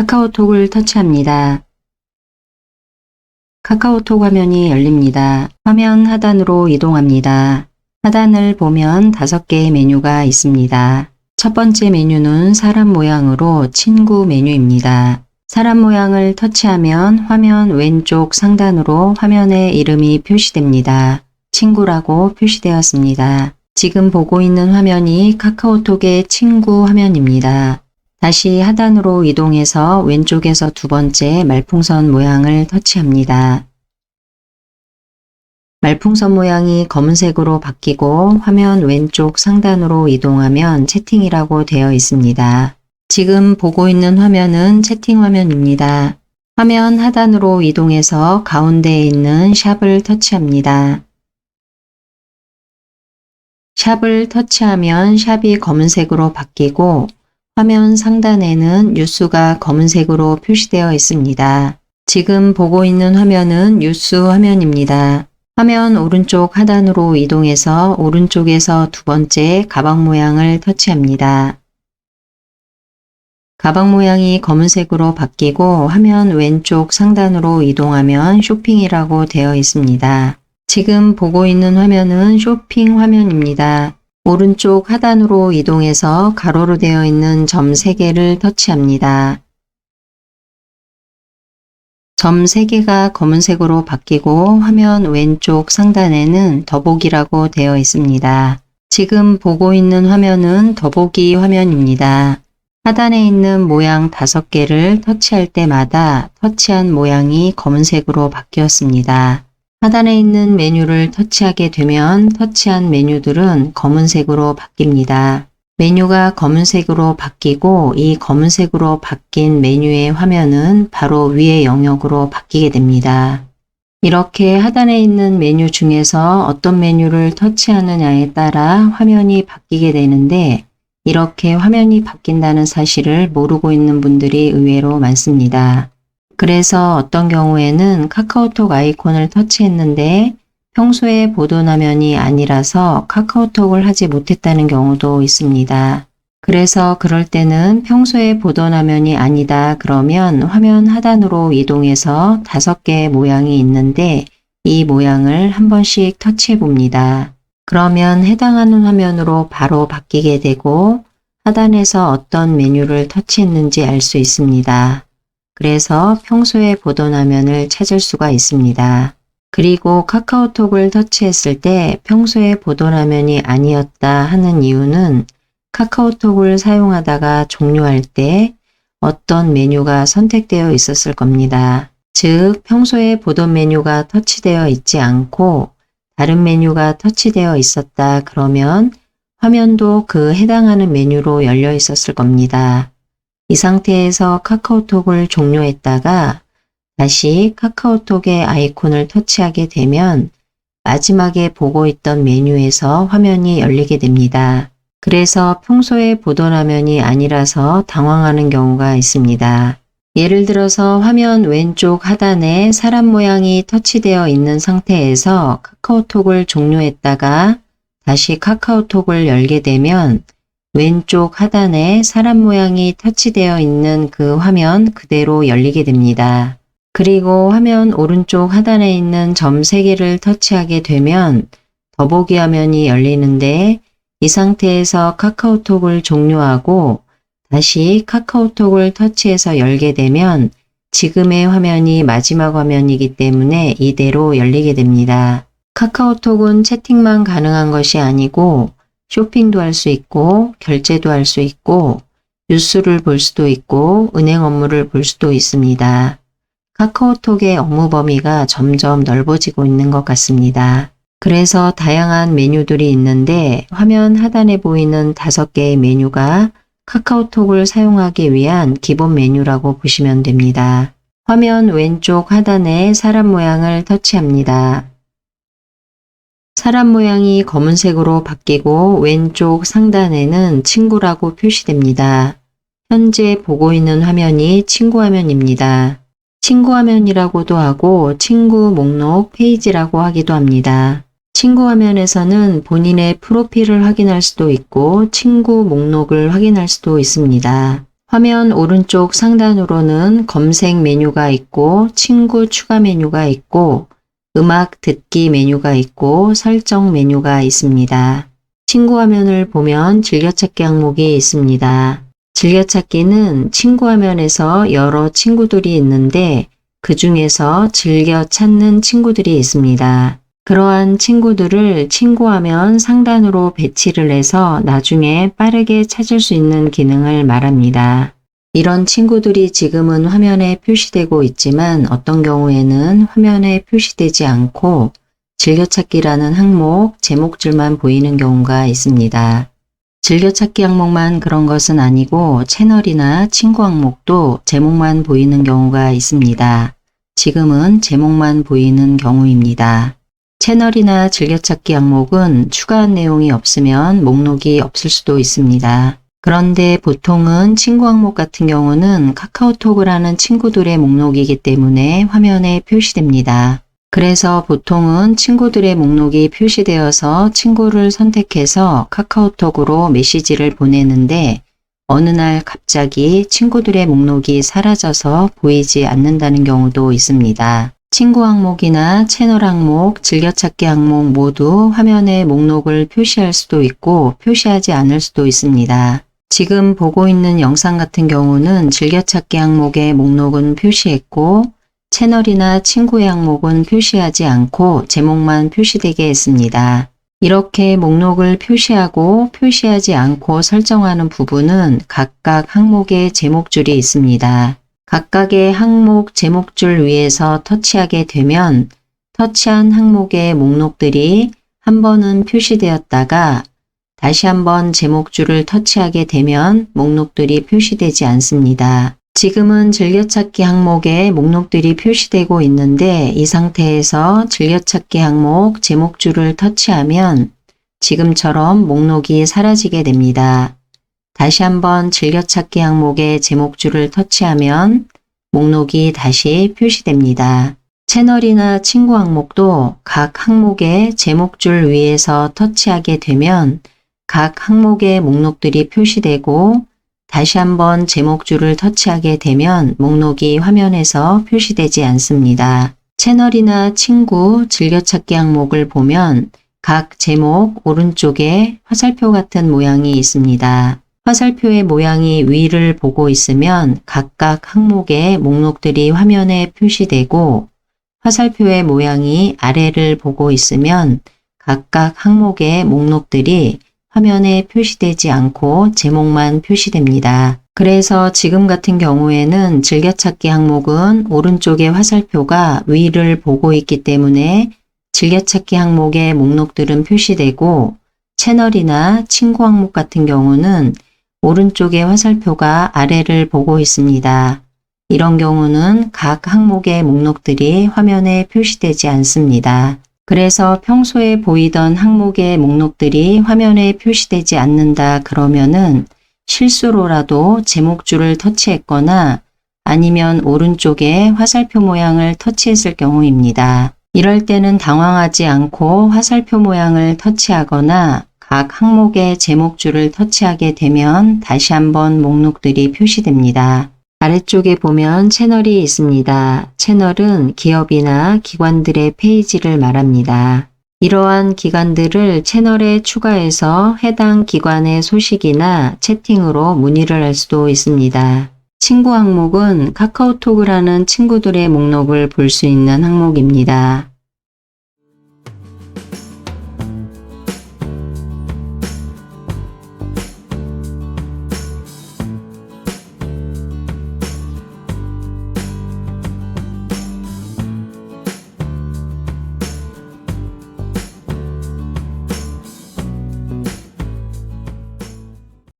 카카오톡을 터치합니다. 카카오톡 화면이 열립니다. 화면 하단으로 이동합니다. 하단을 보면 5개의 메뉴가 있습니다. 첫 번째 메뉴는 사람 모양으로 친구 메뉴입니다. 사람 모양을 터치하면 화면 왼쪽 상단으로 화면의 이름이 표시됩니다. 친구라고 표시되었습니다. 지금 보고 있는 화면이 카카오톡의 친구 화면입니다. 다시 하단으로 이동해서 왼쪽에서 두 번째 말풍선 모양을 터치합니다. 말풍선 모양이 검은색으로 바뀌고 화면 왼쪽 상단으로 이동하면 채팅이라고 되어 있습니다. 지금 보고 있는 화면은 채팅 화면입니다. 화면 하단으로 이동해서 가운데에 있는 샵을 터치합니다. 샵을 터치하면 샵이 검은색으로 바뀌고 화면 상단에는 뉴스가 검은색으로 표시되어 있습니다. 지금 보고 있는 화면은 뉴스 화면입니다. 화면 오른쪽 하단으로 이동해서 오른쪽에서 두 번째 가방 모양을 터치합니다. 가방 모양이 검은색으로 바뀌고 화면 왼쪽 상단으로 이동하면 쇼핑이라고 되어 있습니다. 지금 보고 있는 화면은 쇼핑 화면입니다. 오른쪽 하단으로 이동해서 가로로 되어 있는 점 3개를 터치합니다. 점 3개가 검은색으로 바뀌고 화면 왼쪽 상단에는 더보기라고 되어 있습니다. 지금 보고 있는 화면은 더보기 화면입니다. 하단에 있는 모양 5개를 터치할 때마다 터치한 모양이 검은색으로 바뀌었습니다. 하단에 있는 메뉴를 터치하게 되면 터치한 메뉴들은 검은색으로 바뀝니다. 메뉴가 검은색으로 바뀌고 이 검은색으로 바뀐 메뉴의 화면은 바로 위의 영역으로 바뀌게 됩니다. 이렇게 하단에 있는 메뉴 중에서 어떤 메뉴를 터치하느냐에 따라 화면이 바뀌게 되는데 이렇게 화면이 바뀐다는 사실을 모르고 있는 분들이 의외로 많습니다. 그래서 어떤 경우에는 카카오톡 아이콘을 터치했는데 평소에 보던 화면이 아니라서 카카오톡을 하지 못했다는 경우도 있습니다. 그래서 그럴 때는 평소에 보던 화면이 아니다 그러면 화면 하단으로 이동해서 5개의 모양이 있는데 이 모양을 한 번씩 터치해 봅니다. 그러면 해당하는 화면으로 바로 바뀌게 되고 하단에서 어떤 메뉴를 터치했는지 알 수 있습니다. 그래서 평소에 보던 화면을 찾을 수가 있습니다. 그리고 카카오톡을 터치했을 때 평소에 보던 화면이 아니었다 하는 이유는 카카오톡을 사용하다가 종료할 때 어떤 메뉴가 선택되어 있었을 겁니다. 즉, 평소에 보던 메뉴가 터치되어 있지 않고 다른 메뉴가 터치되어 있었다 그러면 화면도 그 해당하는 메뉴로 열려 있었을 겁니다. 이 상태에서 카카오톡을 종료했다가 다시 카카오톡의 아이콘을 터치하게 되면 마지막에 보고 있던 메뉴에서 화면이 열리게 됩니다. 그래서 평소에 보던 화면이 아니라서 당황하는 경우가 있습니다. 예를 들어서 화면 왼쪽 하단에 사람 모양이 터치되어 있는 상태에서 카카오톡을 종료했다가 다시 카카오톡을 열게 되면 왼쪽 하단에 사람 모양이 터치되어 있는 그 화면 그대로 열리게 됩니다. 그리고 화면 오른쪽 하단에 있는 점 3개를 터치하게 되면 더보기 화면이 열리는데 이 상태에서 카카오톡을 종료하고 다시 카카오톡을 터치해서 열게 되면 지금의 화면이 마지막 화면이기 때문에 이대로 열리게 됩니다. 카카오톡은 채팅만 가능한 것이 아니고 쇼핑도 할 수 있고 결제도 할 수 있고 뉴스를 볼 수도 있고 은행 업무를 볼 수도 있습니다. 카카오톡의 업무 범위가 점점 넓어지고 있는 것 같습니다. 그래서 다양한 메뉴들이 있는데 화면 하단에 보이는 5개의 메뉴가 카카오톡을 사용하기 위한 기본 메뉴라고 보시면 됩니다. 화면 왼쪽 하단에 사람 모양을 터치합니다. 사람 모양이 검은색으로 바뀌고 왼쪽 상단에는 친구라고 표시됩니다. 현재 보고 있는 화면이 친구 화면입니다. 친구 화면이라고도 하고 친구 목록 페이지라고 하기도 합니다. 친구 화면에서는 본인의 프로필을 확인할 수도 있고 친구 목록을 확인할 수도 있습니다. 화면 오른쪽 상단으로는 검색 메뉴가 있고 친구 추가 메뉴가 있고 음악 듣기 메뉴가 있고 설정 메뉴가 있습니다. 친구 화면을 보면 즐겨찾기 항목이 있습니다. 즐겨찾기는 친구 화면에서 여러 친구들이 있는데 그 중에서 즐겨 찾는 친구들이 있습니다. 그러한 친구들을 친구 화면 상단으로 배치를 해서 나중에 빠르게 찾을 수 있는 기능을 말합니다. 이런 친구들이 지금은 화면에 표시되고 있지만 어떤 경우에는 화면에 표시되지 않고 즐겨찾기라는 항목 제목줄만 보이는 경우가 있습니다. 즐겨찾기 항목만 그런 것은 아니고 채널이나 친구 항목도 제목만 보이는 경우가 있습니다. 지금은 제목만 보이는 경우입니다. 채널이나 즐겨찾기 항목은 추가한 내용이 없으면 목록이 없을 수도 있습니다. 그런데 보통은 친구 항목 같은 경우는 카카오톡을 하는 친구들의 목록이기 때문에 화면에 표시됩니다. 그래서 보통은 친구들의 목록이 표시되어서 친구를 선택해서 카카오톡으로 메시지를 보내는데 어느 날 갑자기 친구들의 목록이 사라져서 보이지 않는다는 경우도 있습니다. 친구 항목이나 채널 항목, 즐겨찾기 항목 모두 화면에 목록을 표시할 수도 있고 표시하지 않을 수도 있습니다. 지금 보고 있는 영상 같은 경우는 즐겨찾기 항목의 목록은 표시했고 채널이나 친구의 항목은 표시하지 않고 제목만 표시되게 했습니다. 이렇게 목록을 표시하고 표시하지 않고 설정하는 부분은 각각 항목의 제목줄이 있습니다. 각각의 항목 제목줄 위에서 터치하게 되면 터치한 항목의 목록들이 한 번은 표시되었다가 다시 한번 제목줄을 터치하게 되면 목록들이 표시되지 않습니다. 지금은 즐겨찾기 항목에 목록들이 표시되고 있는데 이 상태에서 즐겨찾기 항목 제목줄을 터치하면 지금처럼 목록이 사라지게 됩니다. 다시 한번 즐겨찾기 항목의 제목줄을 터치하면 목록이 다시 표시됩니다. 채널이나 친구 항목도 각 항목의 제목줄 위에서 터치하게 되면 각 항목의 목록들이 표시되고 다시 한번 제목줄을 터치하게 되면 목록이 화면에서 표시되지 않습니다. 채널이나 친구, 즐겨찾기 항목을 보면 각 제목 오른쪽에 화살표 같은 모양이 있습니다. 화살표의 모양이 위를 보고 있으면 각각 항목의 목록들이 화면에 표시되고 화살표의 모양이 아래를 보고 있으면 각각 항목의 목록들이 화면에 표시되지 않고 제목만 표시됩니다. 그래서 지금 같은 경우에는 즐겨찾기 항목은 오른쪽의 화살표가 위를 보고 있기 때문에 즐겨찾기 항목의 목록들은 표시되고 채널이나 친구 항목 같은 경우는 오른쪽의 화살표가 아래를 보고 있습니다. 이런 경우는 각 항목의 목록들이 화면에 표시되지 않습니다. 그래서 평소에 보이던 항목의 목록들이 화면에 표시되지 않는다 그러면은 실수로라도 제목줄을 터치했거나 아니면 오른쪽에 화살표 모양을 터치했을 경우입니다. 이럴 때는 당황하지 않고 화살표 모양을 터치하거나 각 항목의 제목줄을 터치하게 되면 다시 한번 목록들이 표시됩니다. 아래쪽에 보면 채널이 있습니다. 채널은 기업이나 기관들의 페이지를 말합니다. 이러한 기관들을 채널에 추가해서 해당 기관의 소식이나 채팅으로 문의를 할 수도 있습니다. 친구 항목은 카카오톡을 하는 친구들의 목록을 볼 수 있는 항목입니다.